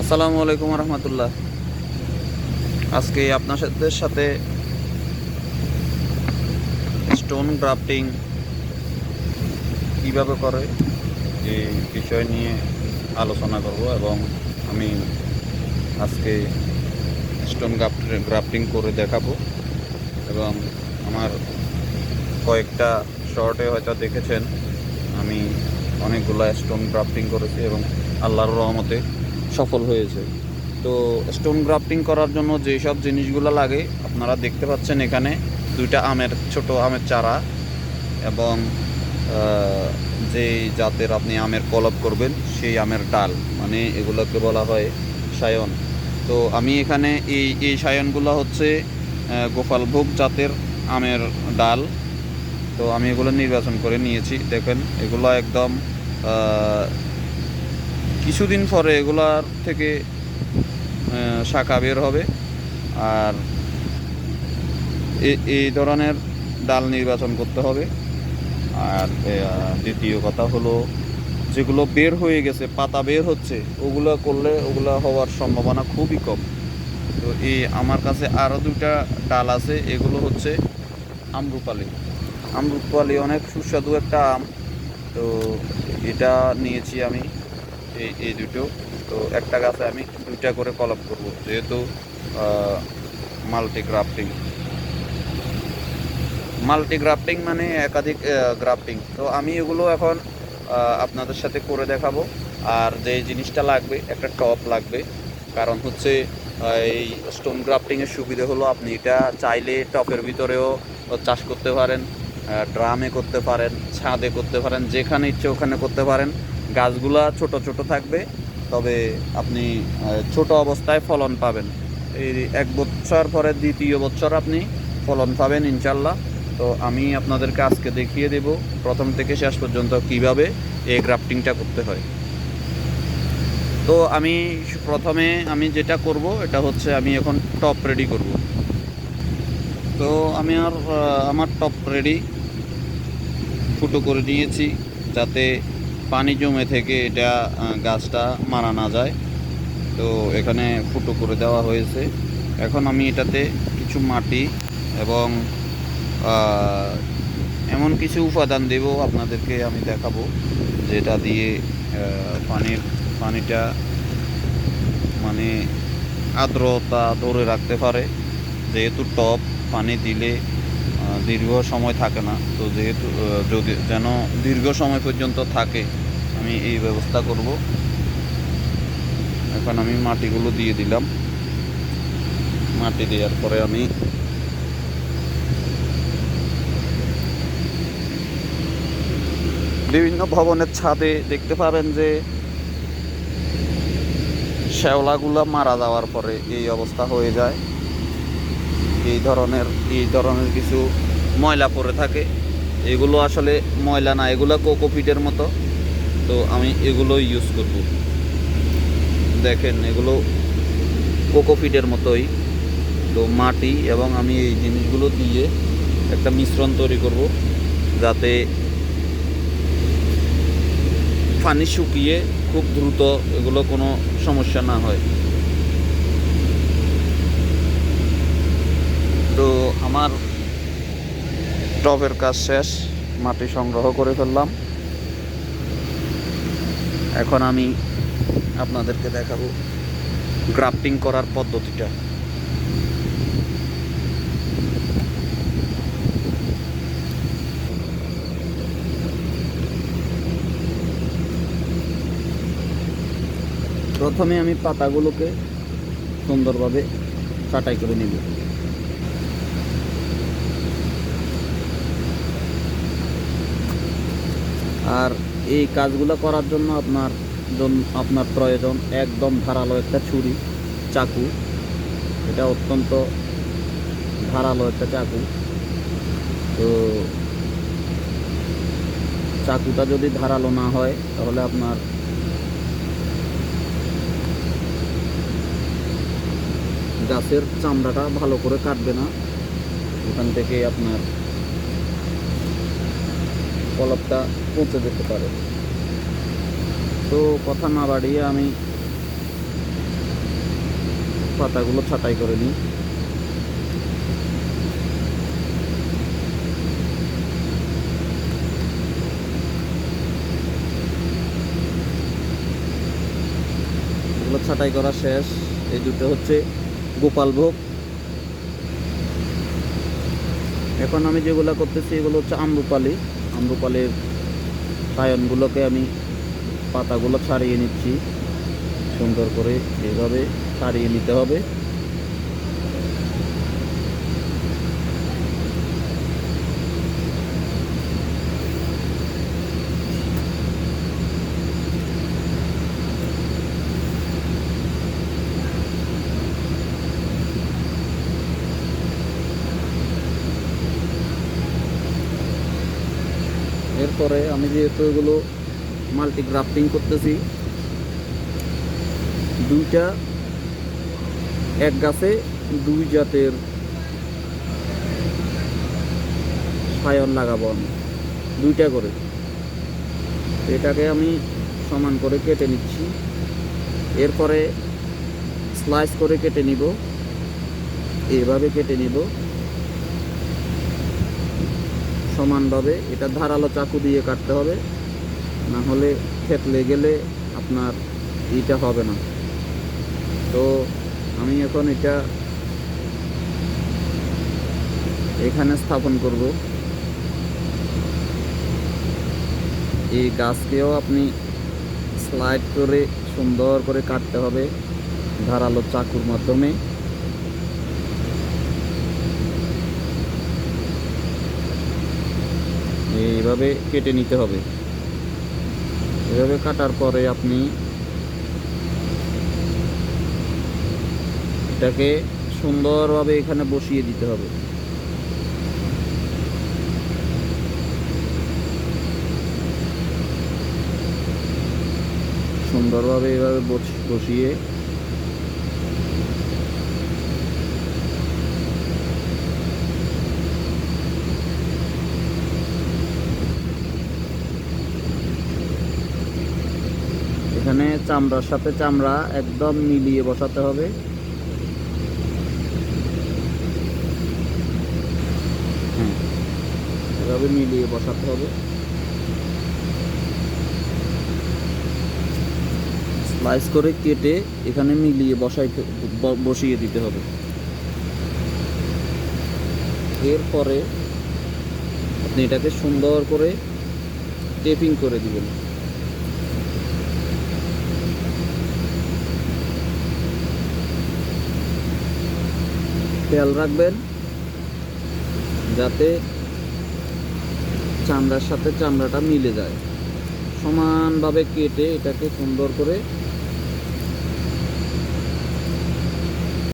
আসসালামু আলাইকুম রহমতুল্লাহ। আজকে আপনাদের সাথে স্টোন গ্রাফটিং কীভাবে করে এই বিষয় নিয়ে আলোচনা করব এবং আমি আজকে স্টোন গ্রাফটিং করে দেখাবো এবং আমার কয়েকটা শর্টে হয়তো দেখেছেন আমি অনেকগুলো স্টোন গ্রাফটিং করেছি এবং আল্লাহর রহমতে সফল হয়েছে। তো স্টোন গ্রাফটিং করার জন্য যেসব জিনিসগুলো লাগে আপনারা দেখতে পাচ্ছেন এখানে দুইটা ছোট আমের চারা এবং যে জাতের আপনি আমের কলপ করবেন সেই আমের ডাল, মানে এগুলোকে বলা হয় সায়ন। তো আমি এখানে এই সায়নগুলো হচ্ছে গোপালভোগ জাতের আমের ডাল। তো আমি এগুলো নির্বাচন করে নিয়েছি। দেখেন এগুলো একদম কিছুদিন পরে এগুলার থেকে শাখা বের হবে। আর এই ধরনের ডাল নির্বাচন করতে হবে। আর দ্বিতীয় কথা হলো, যেগুলো বের হয়ে গেছে, পাতা বের হচ্ছে, ওগুলো করলে ওগুলো হওয়ার সম্ভাবনা খুবই কম। তো আমার কাছে আরও দুটা ডাল আছে, এগুলো হচ্ছে আমরুপালি অনেক সুস্বাদু একটা আম। তো এটা নিয়েছি আমি এই দুটো। তো একটা গাছে আমি দুইটা করে কলপ করব, যেহেতু মাল্টি গ্রাফটিং মানে একাধিক গ্রাফটিং। তো আমি এগুলো এখন আপনাদের সাথে করে দেখাবো। আর যে জিনিসটা লাগবে, একটা টপ লাগবে। কারণ হচ্ছে এই স্টোন গ্রাফটিংয়ের সুবিধা হলো আপনি এটা চাইলে টপের ভিতরেও চাষ করতে পারেন, ড্রামে করতে পারেন, ছাদে করতে পারেন, যেখানে ইচ্ছে ওখানে করতে পারেন। গাছগুলা ছোট ছোট থাকবে, তবে আপনি ছোট অবস্থায় ফলন পাবেন। এই 1 বছর পরে দ্বিতীয় বছর আপনি ফলন পাবেন ইনশাল্লাহ। তো আমি আপনাদেরকে আজকে দেখিয়ে দেব প্রথম থেকে শেষ পর্যন্ত কিভাবে এই গ্রাফটিংটা করতে হয়। তো প্রথমে আমি যেটা করব এটা হচ্ছে আমি এখন টপ রেডি করব। তো আমার টপ রেডি ফুটো করে নিয়েছি, যাতে পানি জমে থেকে এটা গাছটা মারা না যায়। তো এখানে ফুটো করে দেওয়া হয়েছে। এখন আমি এটাতে কিছু মাটি এবং এমন কিছু উপাদান দেব আপনাদেরকে আমি দেখাবো, যেটা দিয়ে পানিটা মানে আর্দ্রতা ধরে রাখতে পারে। যেহেতু টপ পানি দিলে দীর্ঘ সময় থাকে না, তো যেহেতু যদি যেন দীর্ঘ সময় পর্যন্ত থাকে, আমি এই ব্যবস্থা করব। এখন আমি মাটিগুলো দিয়ে দিলাম। মাটি দেওয়ার পরে আমি বিভিন্ন ভবনের ছাদে দেখতে পাবেন যে শ্যাওলাগুলো মারা যাওয়ার পরে এই অবস্থা হয়ে যায়। এই ধরনের কিছু ময়লা পড়ে থাকে। এগুলো আসলে ময়লা না, এগুলো কোকোপিটের মতো। তো আমি এগুলো ইউজ করব। দেখেন এগুলো কোকোপিটের মতোই। তো মাটি এবং আমি এই জিনিসগুলো দিয়ে একটা মিশ্রণ তৈরি করব, যাতে পানি শুকিয়ে খুব দ্রুত এগুলো কোনো সমস্যা না হয়। তো আমার টবের কাজ শেষ, মাটি সংগ্রহ করে ফেললাম। এখন আমি আপনাদেরকে দেখাবো গ্রাফটিং করার পদ্ধতিটা। প্রথমে আমি পাতাগুলোকে সুন্দরভাবে কাটাই করে নেব। আর এই কাজগুলো করার জন্য আপনার প্রয়োজন একদম ধারালো একটা ছুরি, চাকু। এটা অত্যন্ত ধারালো একটা চাকু। তো চাকুটা যদি ধারালো না হয় তাহলে আপনার গাছের চামড়াটা ভালো করে কাটবে না, ওখান থেকে আপনার কলপটা পচে যেতে পারে। তো কথা না বাড়িয়ে আমি পাতাগুলো ছাঁটাই করে নিই। এগুলো ছাঁটাই করা শেষ। এই দুটো হচ্ছে গোপালভোগ। এখন আমি যেগুলো করতেছি এগুলো হচ্ছে আম্রপালি। আম্রপালির সায়নগুলোকে আমি পাতাগুলো ছাড়িয়ে নিচ্ছি সুন্দর করে, এইভাবে ছাড়িয়ে নিতে হবে। এরপরে আমি যেহেতু এগুলো মাল্টি গ্রাফটিং করতেছি, দুইটা এক গাছে দুই জাতের সায়ন লাগাবো আমি, দুইটা করে। এটাকে আমি সমান করে কেটে নিচ্ছি। এরপরে স্লাইস করে কেটে নিব, এইভাবে কেটে নিব সমানভাবে। এটা ধারালো চাকু দিয়ে কাটতে হবে, না হলে থেতলে গেলে আপনার এইটা হবে না। তো আমি এখন এটা এখানে স্থাপন করব। এই গাছকেও আপনি স্লাইড করে সুন্দর করে কাটতে হবে ধারালো চাকুর মাধ্যমে। এইভাবে কেটে নিতে হবে। এভাবে কাটার পরে আপনি এটাকে সুন্দরভাবে এখানে বসিয়ে দিতে হবে। সুন্দরভাবে এভাবে বসিয়ে এখানে চামড়ার সাথে চামড়া একদম মিলিয়ে বসাতে হবে। হ্যাঁ, এভাবে মিলিয়ে বসাতে হবে। স্লাইস করে কেটে এখানে মিলিয়ে বসিয়ে দিতে হবে। এরপরে আপনি এটাকে সুন্দর করে টেপিং করে দিবেন। খেয়াল রাখবেন যাতে চামড়ার সাথে চামড়াটা মিলে যায়। সমানভাবে কেটে এটাকে সুন্দর করে